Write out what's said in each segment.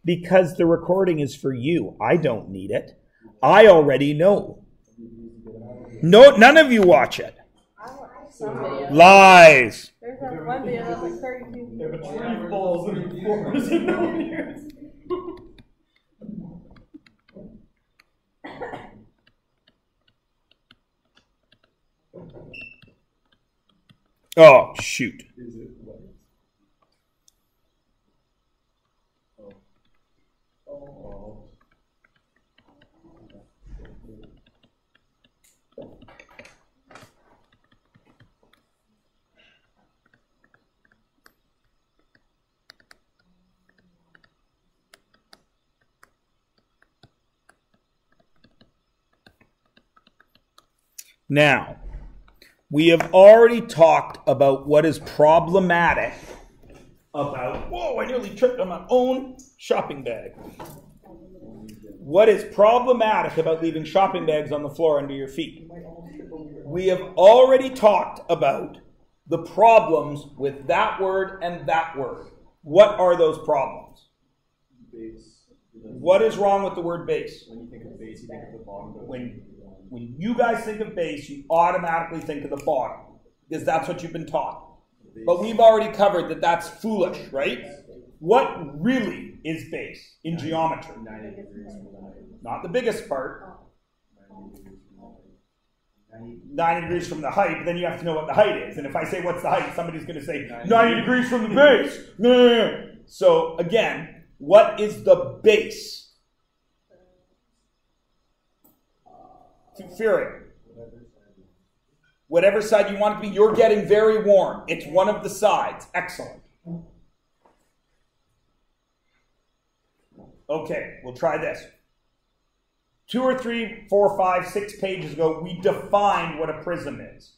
Because the recording is for you. I don't need it. I already know. No, none of you watch it. Lies. There's that one video that was 32. If a tree falls and it pours and no one hears. Oh, shoot. Is it wet? Oh. Now, we have already talked about what is problematic about... Whoa, I nearly tripped on my own shopping bag. What is problematic about leaving shopping bags on the floor under your feet? We have already talked about the problems with that word and that word. What are those problems? Base. What is wrong with the word base? When you think of base, you think of the bottom. When you guys think of base, you automatically think of the bottom, because that's what you've been taught. But we've already covered that that's foolish, right? What really is base in geometry? 90 degrees from the height. Not the biggest part. 90 90 degrees from the height. degrees from the height, but then you have to know what the height is. And if I say what's the height, somebody's going to say 90 degrees from the base. No. So again, what is the base? Fury. Whatever side you want it to be, you're getting very warm. It's one of the sides. Excellent. Okay, we'll try this. 2 or 3, 4, 5, 6 pages ago, we defined what a prism is.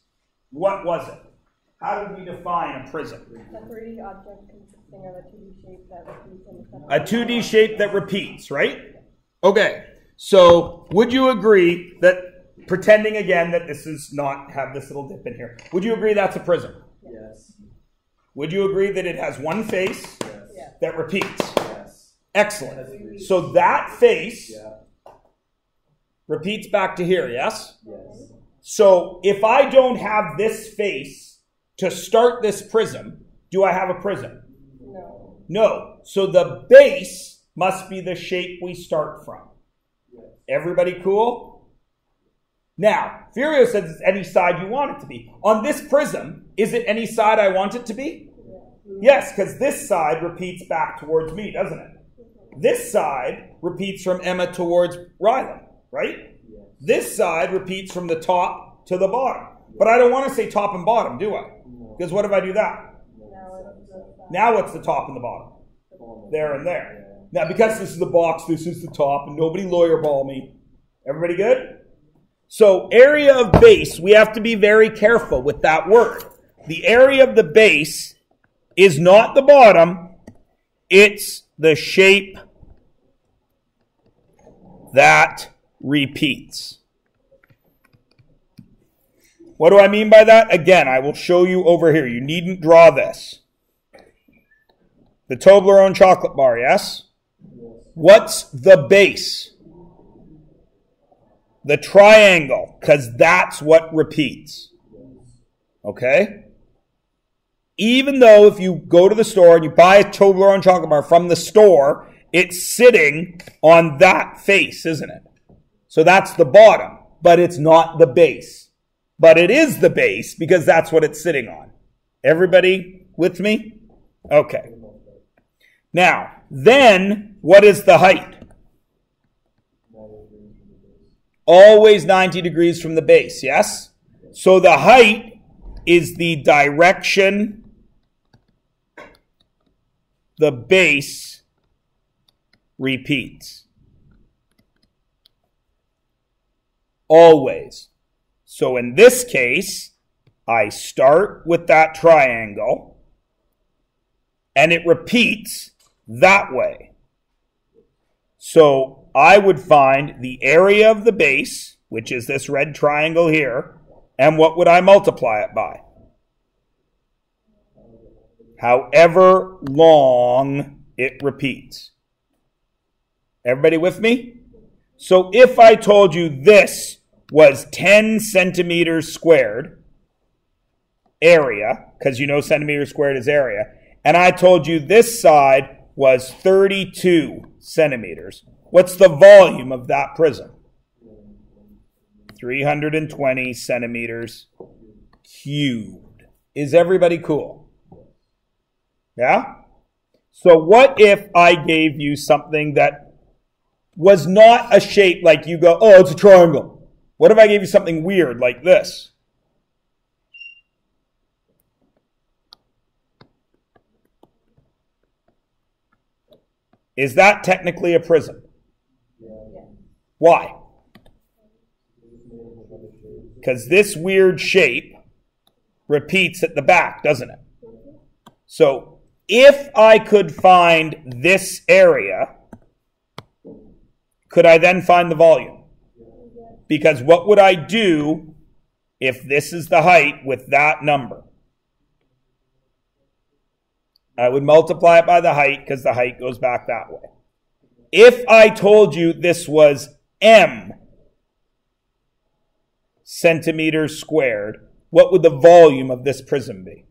What was it? How did we define a prism? A 3D object consisting of a 2D shape that repeats in the A 2D shape that repeats, right? Okay, so would you agree that, pretending again that this is not, have this little dip in here, would you agree that's a prism? Yes. Would you agree that it has one face Yes. that repeats? Yes. Excellent. So that face Yeah. repeats back to here, yes? Yes. So if I don't have this face to start this prism, do I have a prism? No. No. So the base must be the shape we start from. Yes. Everybody cool? Now, Furio says it's any side you want it to be. On this prism, is it any side I want it to be? Yes, because this side repeats back towards me, doesn't it? This side repeats from Emma towards Rylan, right? Yes. This side repeats from the top to the bottom. But I don't want to say top and bottom, do I? Because what if I do that? Now what's the top and the bottom? There and there. Now, because this is the box, this is the top, and nobody lawyer ball me. Everybody good? So, area of base, we have to be very careful with that word. The area of the base is not the bottom, it's the shape that repeats. What do I mean by that? Again, I will show you over here. You needn't draw this. The Toblerone chocolate bar, yes? What's the base? The triangle, because that's what repeats. Okay? Even though if you go to the store and you buy a Toblerone chocolate bar from the store, it's sitting on that face, isn't it? So that's the bottom, but it's not the base. But it is the base because that's what it's sitting on. Everybody with me? Okay. Now, then, what is the height? Always 90 degrees from the base, yes? So the height is the direction the base repeats. Always. So in this case, I start with that triangle, and it repeats that way. So I would find the area of the base, which is this red triangle here, and what would I multiply it by? However long it repeats. Everybody with me? So if I told you this was 10 centimeters squared area, because you know centimeters squared is area, and I told you this side was 32 centimeters, what's the volume of that prism? 320 centimeters cubed. Is everybody cool? Yeah? So what if I gave you something that was not a shape like you go, oh, it's a triangle. What if I gave you something weird like this? Is that technically a prism? Yeah. Why? Because this weird shape repeats at the back, doesn't it? So if I could find this area, could I then find the volume? Because what would I do if this is the height with that number? I would multiply it by the height because the height goes back that way. If I told you this was m centimeters squared, what would the volume of this prism be?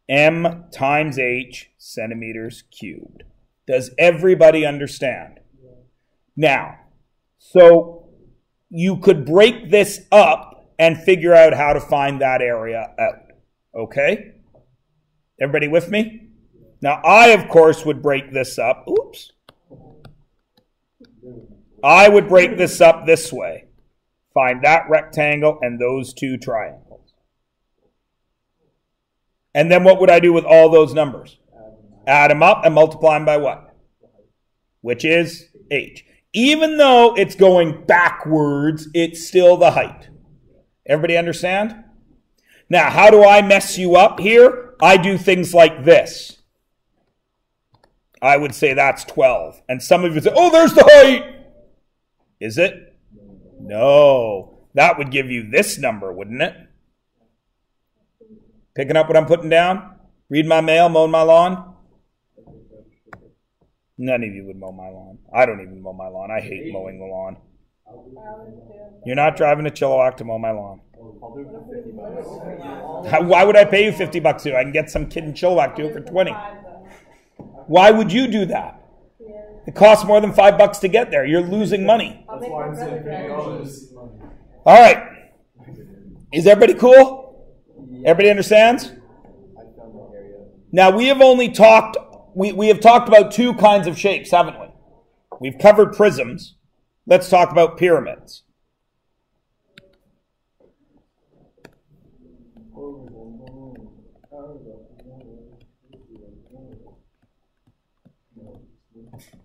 M times h centimeters cubed. Does everybody understand? Now, so you could break this up and figure out how to find that area out. Okay? Everybody with me? Now, I, of course, would break this up. Oops. I would break this up this way. Find that rectangle and those two triangles. And then what would I do with all those numbers? Add them up and multiply them by what? Which is h. Even though it's going backwards, it's still the height. Everybody understand? Now, how do I mess you up here? I do things like this. I would say that's 12. And some of you would say, oh, there's the height. Is it? No. That would give you this number, wouldn't it? Picking up what I'm putting down? Read my mail, mowing my lawn? None of you would mow my lawn. I don't even mow my lawn. I hate mowing the lawn. You're not driving to Chilliwack to mow my lawn. Why would I pay you $50 to? I can get some kid in Chilliwack to do it for 20. Why would you do that? It costs more than $5 to get there. You're losing money. That's why I'm saying $50. All right. Is everybody cool? Everybody understands? Now we have only talked. We have talked about two kinds of shapes, haven't we? We've covered prisms. Let's talk about pyramids.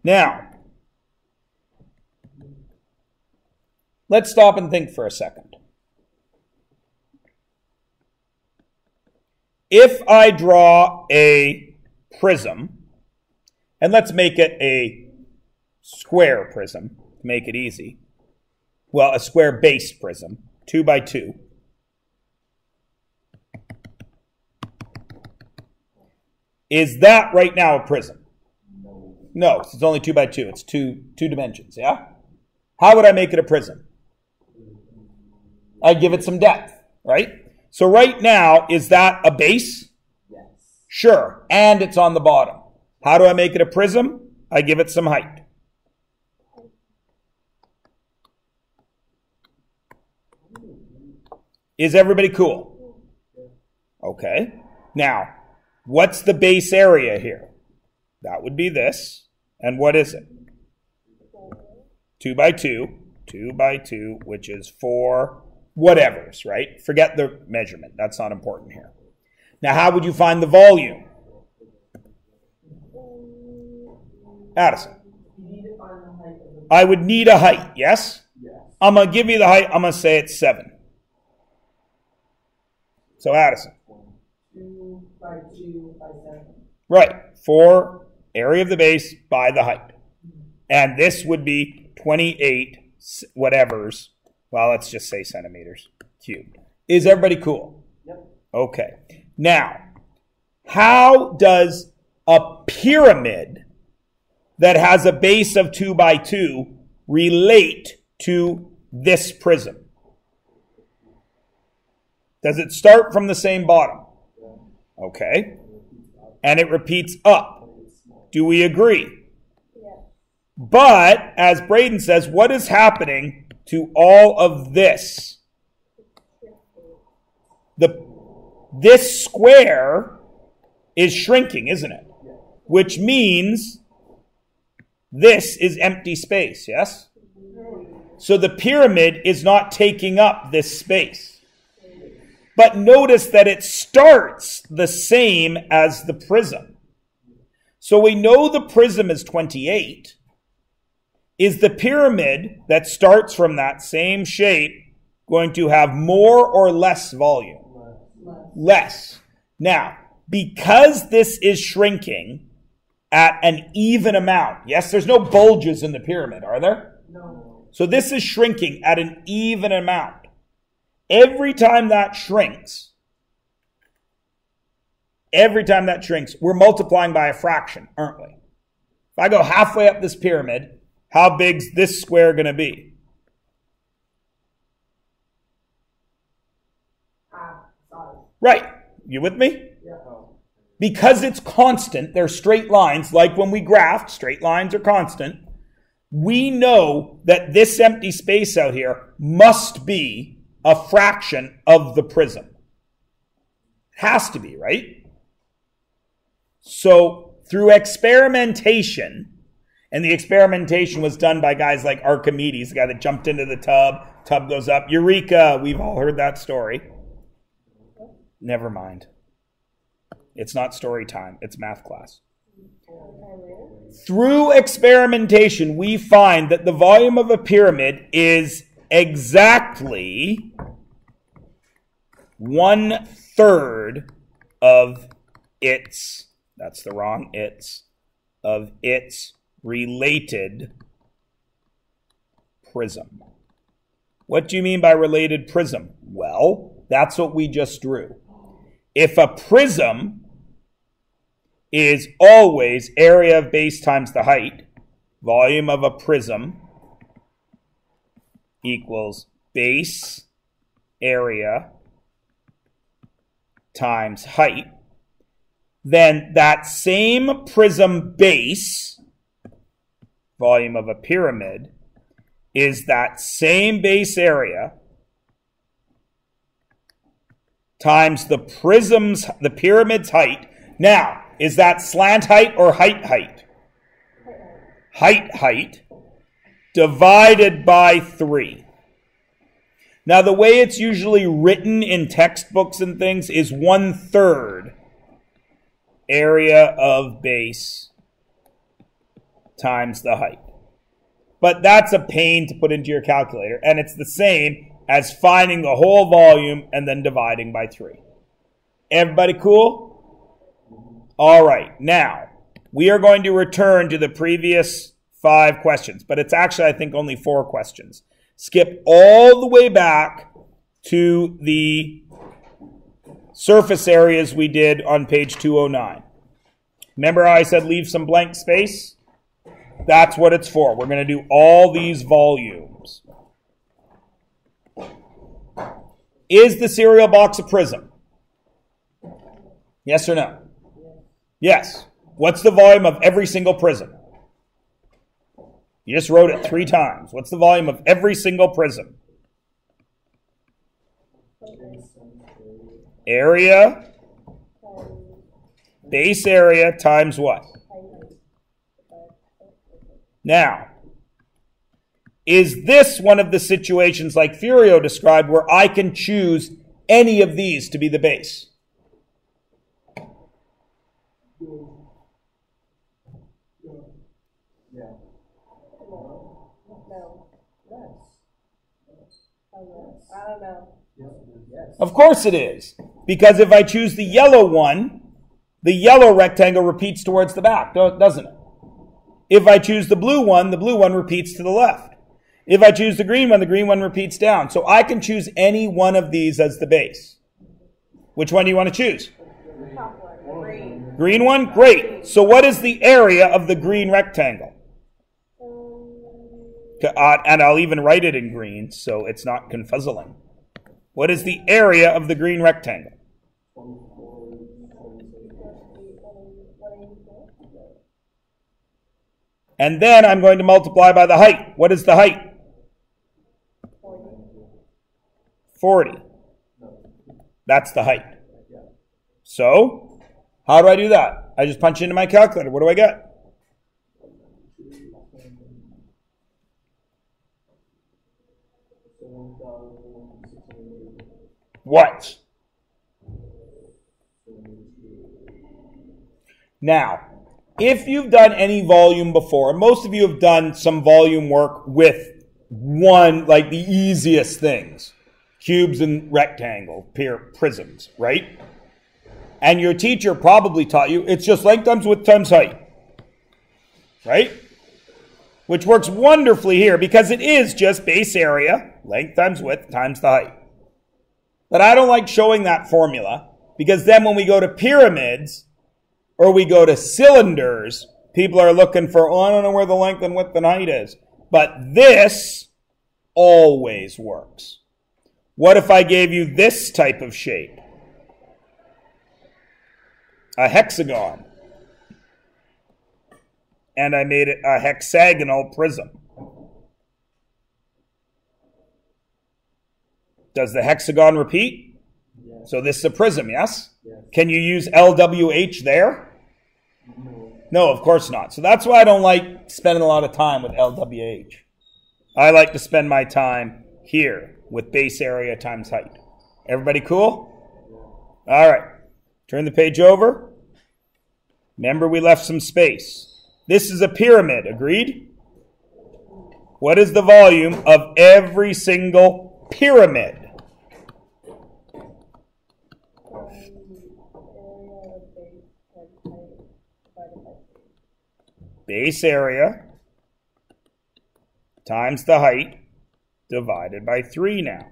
Now, let's stop and think for a second. If I draw a prism, and let's make it a square prism, to make it easy. Well, a square-based prism, 2 by 2. Is that right now a prism? No, it's only 2 by 2. It's two dimensions, yeah? How would I make it a prism? I'd give it some depth, right? So right now, is that a base? Yes. Sure, and it's on the bottom. How do I make it a prism? I give it some height. Is everybody cool? Okay. Now, what's the base area here? That would be this. And what is it? 2 by 2. 2 by 2, which is 4 whatevers, right? Forget the measurement. That's not important here. Now, how would you find the volume? Addison. I would need a height, yes? Yes. I'm going to give you the height. I'm going to say it's 7. So, Addison. 2 by 2 by 7. Right. 4 area of the base by the height. And this would be 28 whatevers. Well, let's just say centimeters cubed. Is everybody cool? Yep. Okay. Now, how does a pyramid that has a base of 2 by 2 relate to this prism? Does it start from the same bottom? Okay. And it repeats up. Do we agree? Yeah. But, as Braden says, what is happening to all of this? This square is shrinking, isn't it? Which means this is empty space, yes? So the pyramid is not taking up this space. But notice that it starts the same as the prism. So we know the prism is 28. Is the pyramid that starts from that same shape going to have more or less volume? Less. Now, because this is shrinking at an even amount. Yes, there's no bulges in the pyramid, are there? No. So this is shrinking at an even amount. Every time that shrinks, we're multiplying by a fraction, aren't we? If I go halfway up this pyramid, how big's this square going to be? Right. You with me? Yeah. Because it's constant, they're straight lines, like when we graphed, straight lines are constant. We know that this empty space out here must be a fraction of the prism. It has to be, right? So through experimentation, and the experimentation was done by guys like Archimedes, the guy that jumped into the tub goes up. Eureka! We've all heard that story. Never mind. It's not story time. It's math class. Through experimentation, we find that the volume of a pyramid is exactly 1/3 of its, that's the wrong its, of its related prism. What do you mean by related prism? Well, that's what we just drew. If a prism is always area of base times the height, volume of a prism equals base area times height, then that same prism base, volume of a pyramid, is that same base area times the pyramid's height. Now, is that slant height or height height? Height divided by 3. Now, the way it's usually written in textbooks and things is 1/3 area of base times the height. But that's a pain to put into your calculator, and it's the same as finding the whole volume and then dividing by 3. Everybody cool? All right, now, we are going to return to the previous 5 questions, but it's actually, I think, only 4 questions. Skip all the way back to the surface areas we did on page 209. Remember how I said leave some blank space? That's what it's for. We're going to do all these volumes. Is the cereal box a prism? Yes or no? Yes. What's the volume of every single prism? You just wrote it 3 times. What's the volume of every single prism? Area, base area times what? Now, is this one of the situations like Furio described where I can choose any of these to be the base? I don't know. Of course it is. Because if I choose the yellow one, the yellow rectangle repeats towards the back, doesn't it? If I choose the blue one repeats to the left. If I choose the green one repeats down. So I can choose any one of these as the base. Which one do you want to choose? Green. Green one? Great. So what is the area of the green rectangle? And I'll even write it in green so it's not confuzzling. What is the area of the green rectangle? And then I'm going to multiply by the height. What is the height? 40. That's the height. So, how do I do that? I just punch into my calculator. What do I get? What? Now, if you've done any volume before, and most of you have done some volume work with one, like the easiest things, cubes and rectangle, prisms, right? And your teacher probably taught you it's just length times width times height, right? Which works wonderfully here because it is just base area, length times width times the height. But I don't like showing that formula because then when we go to pyramids or we go to cylinders, people are looking for, oh, I don't know where the length and width and height is. But this always works. What if I gave you this type of shape? A hexagon. And I made it a hexagonal prism. Does the hexagon repeat? Yes. So this is a prism, yes? Yes. Can you use LWH there? No, of course not. So that's why I don't like spending a lot of time with LWH. I like to spend my time here with base area times height. Everybody cool? All right. Turn the page over. Remember we left some space. This is a pyramid, agreed? What is the volume of every single pyramid? Base area times the height divided by 3 now.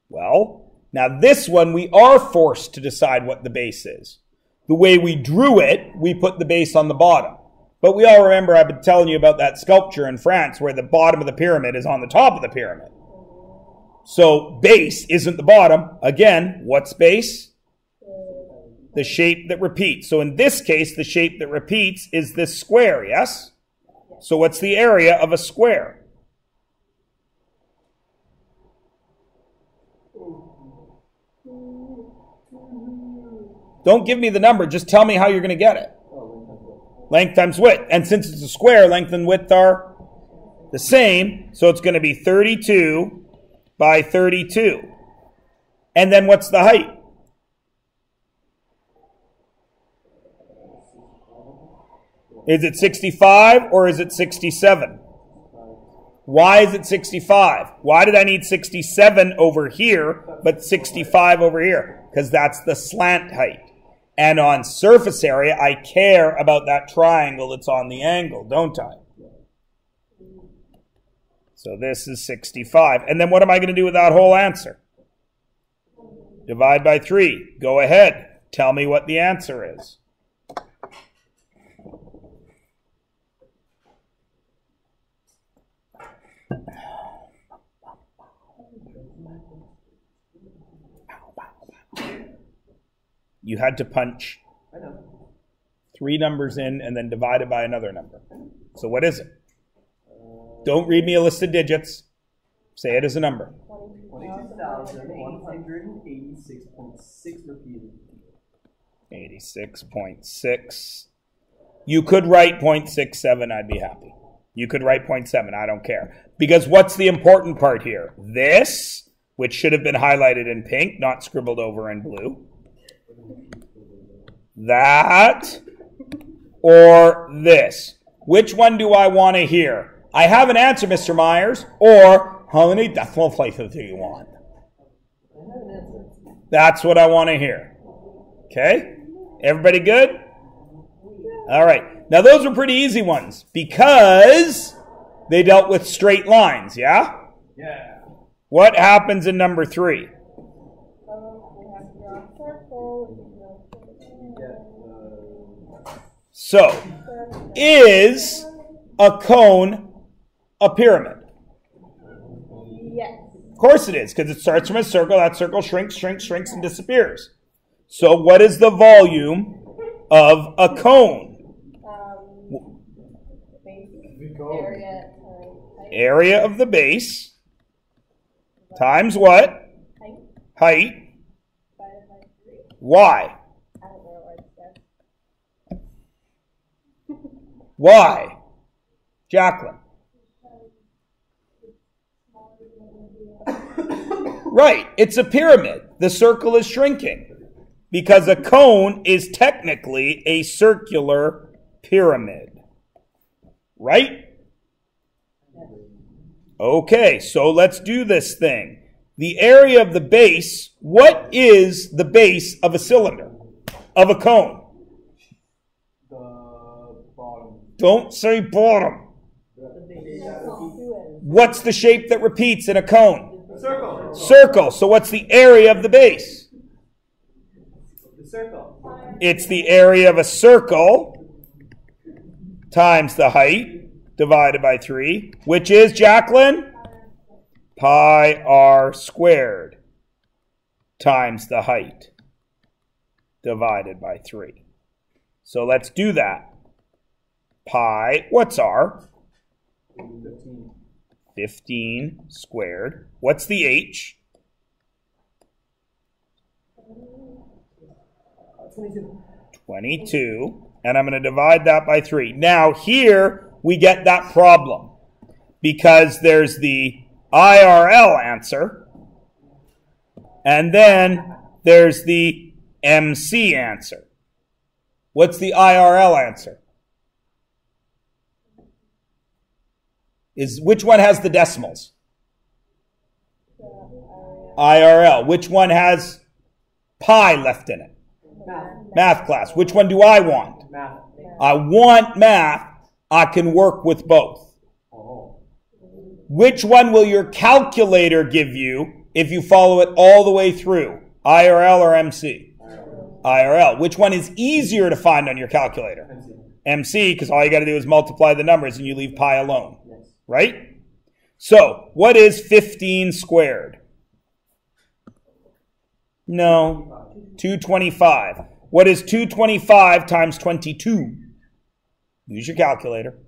Well, now this one we are forced to decide what the base is. The way we drew it, we put the base on the bottom. But we all remember I've been telling you about that sculpture in France where the bottom of the pyramid is on the top of the pyramid. So base isn't the bottom. Again, what's base? The shape that repeats. So in this case, the shape that repeats is this square, yes? So what's the area of a square? Don't give me the number. Just tell me how you're going to get it. Length times width. And since it's a square, length and width are the same. So it's going to be 32 by 32. And then what's the height? Is it 65 or is it 67? Why is it 65? Why did I need 67 over here but 65 over here? Because that's the slant height. And on surface area, I care about that triangle that's on the angle, don't I? So this is 65. And then what am I going to do with that whole answer? Divide by 3. Go ahead. Tell me what the answer is. You had to punch 3 numbers in and then divide it by another number. So what is it? Don't read me a list of digits. Say it as a number. 22,186.6 repeated. 86.6. You could write 0.67, I'd be happy. You could write 0.7, I don't care. Because what's the important part here? This, which should have been highlighted in pink, not scribbled over in blue. That, or this. Which one do I want to hear? I have an answer, Mr. Myers. Or, how many decimal places do you want? That's what I want to hear. Okay? Everybody good? All right. Now, those were pretty easy ones because they dealt with straight lines, yeah? Yeah. What happens in number 3? So, is a cone a pyramid? Yes. Of course it is, because it starts from a circle. That circle shrinks, shrinks, shrinks, and disappears. So what is the volume of a cone? Area. Area of the base times what? Height. Why? I don't know what it says. Why? Jacqueline. Right, it's a pyramid. The circle is shrinking because a cone is technically a circular pyramid. Right? Okay, so let's do this thing. The area of the base, what is the base of a cylinder, of a cone? The bottom. Don't say bottom. What's the shape that repeats in a cone? Circle. Circle. So what's the area of the base? The circle. It's the area of a circle times the height divided by 3, which is, Jacqueline? Pi r squared times the height divided by 3. So let's do that. Pi, what's r? 15. 15 squared. What's the h? 22. And I'm going to divide that by 3. Now here we get that problem because there's the IRL answer and then there's the MC answer. What's the IRL answer? Which one has the decimals? IRL. Which one has pi left in it? Math class. Which one do I want? Math. I want math. I can work with both. Oh. Which one will your calculator give you if you follow it all the way through? IRL or MC? IRL. Which one is easier to find on your calculator? MC, because all you got to do is multiply the numbers and you leave pi alone. Yes. Right? So, what is 15 squared? No. 225. What is 225 times 22? Use your calculator.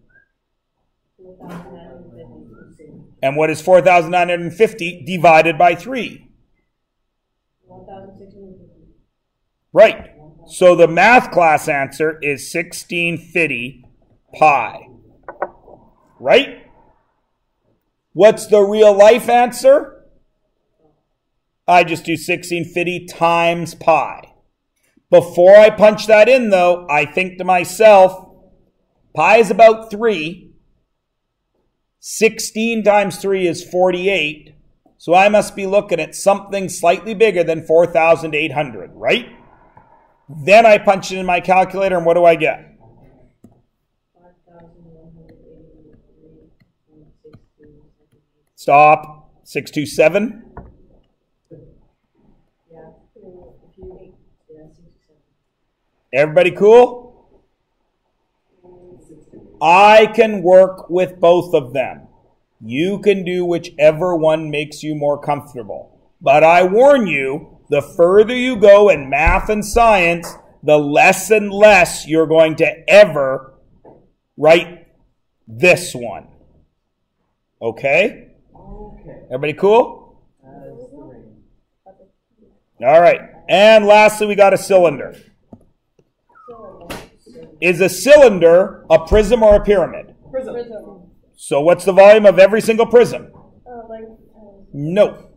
And what is 4,950 divided by 3? 1,650. Right. So the math class answer is 1650 pi. Right? What's the real life answer? I just do 1650 times pi. Before I punch that in, though, I think to myself, pi is about 3. 16 times 3 is 48. So I must be looking at something slightly bigger than 4,800, right? Then I punch it in my calculator, and what do I get? 5,183.62. Stop. 627. Yeah. If you, yeah, 67. Everybody cool? I can work with both of them. You can do whichever one makes you more comfortable. But I warn you, the further you go in math and science, the less and less you're going to ever write this one. Okay? Okay. Everybody cool? As the ring. All right. And lastly, we got a cylinder. Is a cylinder a prism or a pyramid? Prism. So what's the volume of every single prism? No.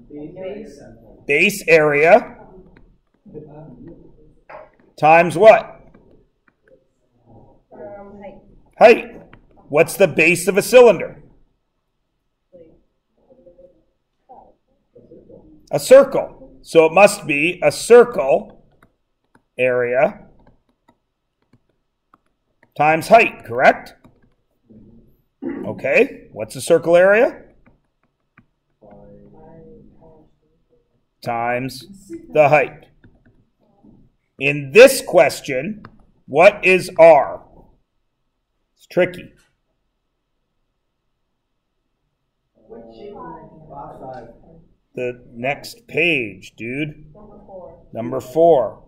Base. Base area times what? Height. Height. What's the base of a cylinder? A circle. So it must be a circle area times height, correct? Okay. What's the circle area? Times the height. In this question, What is R? It's tricky. What shape are you Box 5. The next page, dude. Number 4. Number 4.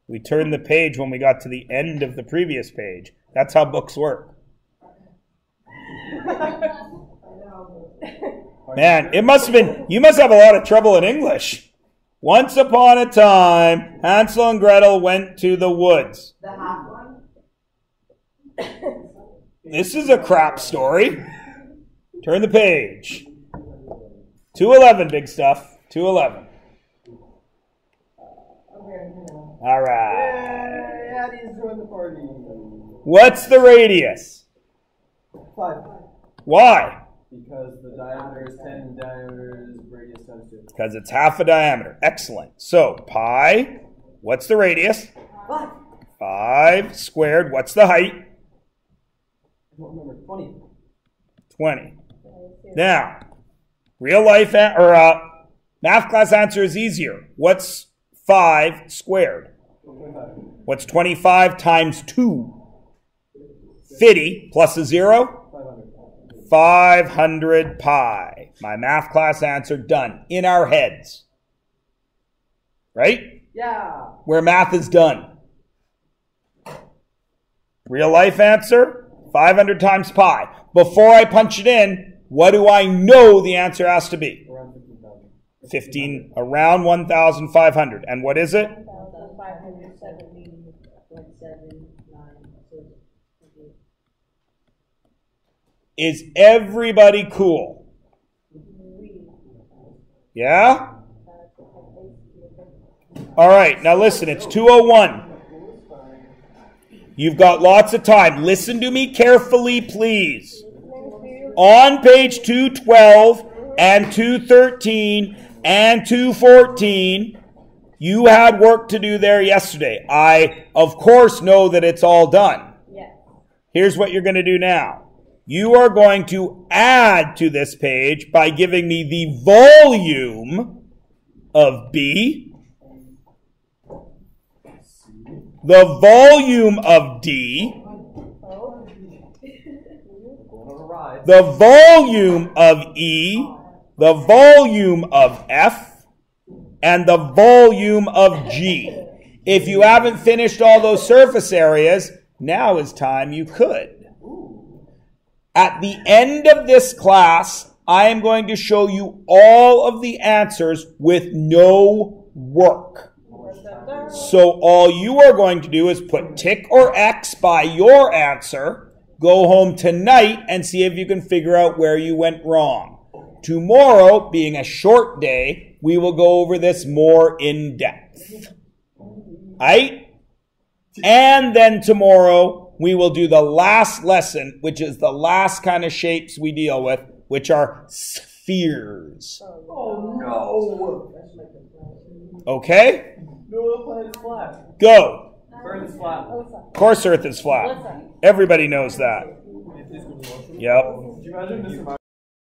We turned the page when we got to the end of the previous page. That's how books work. Man, it must have been, you must have a lot of trouble in English. Once upon a time, Hansel and Gretel went to the woods. The half one? This is a crap story. Turn the page. 211, big stuff. 211. All right. Yeah, Addie's joined the party. What's the radius? 5. Why? Because the diameter is 10 and diameter is radius times 2. Because it's half a diameter. Excellent. So pi, what's the radius? 5. 5 squared. What's the height? I don't remember. 20. 20. Now, real life math class answer is easier. What's 5 squared? 25. What's 25 times 2? 50 plus a 0? 500. 500 pi. My math class answer done. In our heads. Right? Yeah. Where math is done. Real life answer? 500 times pi. Before I punch it in, what do I know the answer has to be? Around 15,000. 15, around 1,500. And what is it? 1,570.79. Is everybody cool? Yeah? All right, now listen, it's 2:01. You've got lots of time. Listen to me carefully, please. On page 212 and 213 and 214, you had work to do there yesterday. I, of course, know that it's all done. Yes. Here's what you're going to do now. You are going to add to this page by giving me the volume of B, the volume of D, the volume of E, the volume of F, and the volume of G. If you haven't finished all those surface areas, now is time you could. At the end of this class, I am going to show you all of the answers with no work. So all you are going to do is put tick or X by your answer, go home tonight and see if you can figure out where you went wrong. Tomorrow, being a short day, we will go over this more in depth. Right? And then tomorrow, we will do the last lesson, which is the last kind of shapes we deal with, which are spheres. Oh no! Okay? No, the planet is flat. Go. Earth is flat. Of course Earth is flat. Everybody knows that. It is going to be motion. Yep. Could you imagine Mr.